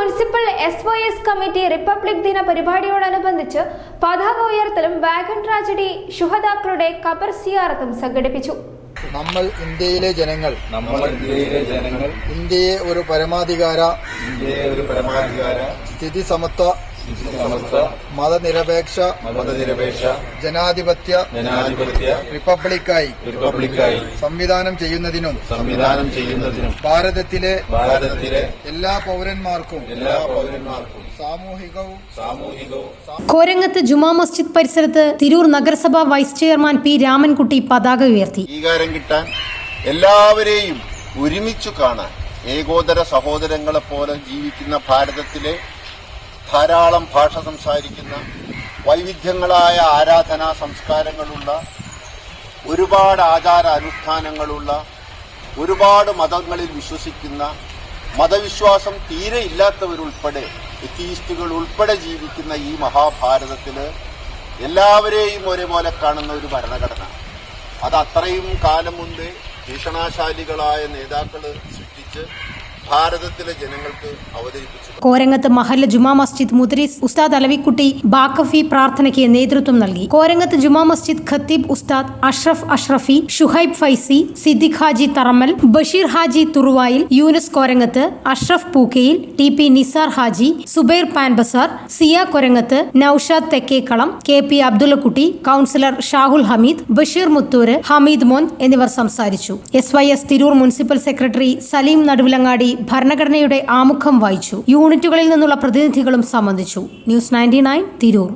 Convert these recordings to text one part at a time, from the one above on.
Municipal SYS committee republic ദിന പരിപാടിയോടനുബന്ധിച്ച് പതാക ഉയർത്തലും wagon tragedy ശുഹദാക്കളുടെ ഖബർ സിയാറത്തും സംഘടിപ്പിച്ചു. നമ്മൾ ഇന്ത്യയിലെ ജനങ്ങൾ ഇന്ത്യയെ ഒരു പരമാധികാര സ്ഥിതി സമത്വ മതനിരപേക്ഷ ജനാധിപത്യ റിപ്പബ്ലിക്കായി സംവിധാനം ചെയ്യുന്നതിനും ഭാരതത്തിലെ എല്ലാ പൗരന്മാർക്കും സാമൂഹികവും കോരങ്ങത്ത് ജുമാ മസ്ജിദ് പരിസരത്ത് തിരൂർ നഗരസഭ വൈസ് ചെയർമാൻ പി രാമൻകുട്ടി പതാക ഉയർത്തി. അംഗീകാരം കിട്ടാൻ എല്ലാവരെയും ഒരുമിച്ചു കാണാൻ ഏകോദര സഹോദരങ്ങളെ പോലെ ജീവിക്കുന്ന ഭാരതത്തിലെ ധാരാളം ഭാഷ സംസാരിക്കുന്ന വൈവിധ്യങ്ങളായ ആരാധനാ സംസ്കാരങ്ങളുള്ള ഒരുപാട് ആചാര അനുഷ്ഠാനങ്ങളുള്ള ഒരുപാട് മതങ്ങളിൽ വിശ്വസിക്കുന്ന മതവിശ്വാസം തീരെ ഇല്ലാത്തവരുൾപ്പെടെ എത്തീസ്റ്റുകൾ ഉൾപ്പെടെ ജീവിക്കുന്ന ഈ മഹാഭാരതത്തില് എല്ലാവരെയും ഒരേപോലെ കാണുന്ന ഒരു ഭരണഘടന അത് അത്രയും കാലം മുമ്പേ ഭീഷണാശാലികളായ നേതാക്കൾ സൃഷ്ടിച്ച് ഭാരതത്തിലെ ജനങ്ങൾക്ക് അവതരിപ്പിച്ചു. കോരങ്ങത്ത് മഹല്ല ജുമാ മസ്ജിദ് മുദ്രീസ് ഉസ്താദ് അലവിക്കുട്ടി ബാക്കഫി പ്രാർത്ഥനയ്ക്ക് നേതൃത്വം നൽകി. കോരങ്ങത്ത് ജുമാ മസ്ജിദ് ഖത്തീബ് ഉസ്താദ് Ashraf Ashrafi, Shuhaib Faizi, Siddiq Haji Tharammal, Basheer Haji Thuruvayil, Yunus Korangath, Ashraf Pookkayil, TP Nisar Haji, Subair Panbazar, Siya Korangath, Noushad Thekkekkalam, KP Abdullakutty, councillor Shahul Hameed, Basheer Muthur, Hameed Mon എന്നിവർ സംസാരിച്ചു. SYS Tirur municipal secretary Saleem Naduvilangadi ഭരണഘടനയുടെ ആമുഖം വായിച്ചു. യൂണിറ്റുകളിൽ നിന്നുള്ള പ്രതിനിധികളും സംബന്ധിച്ചു. ന്യൂസ് 99 തിരൂർ.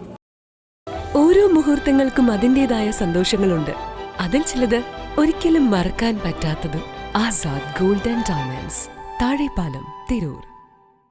ഓരോ മുഹൂർത്തങ്ങൾക്കും അതിൻ്റെതായ സന്തോഷങ്ങളുണ്ട്. അതിൽ ചിലത് ഒരിക്കലും മറക്കാൻ പറ്റാത്തത്. Azad gold and diamonds, Thazhepalam, Tirur.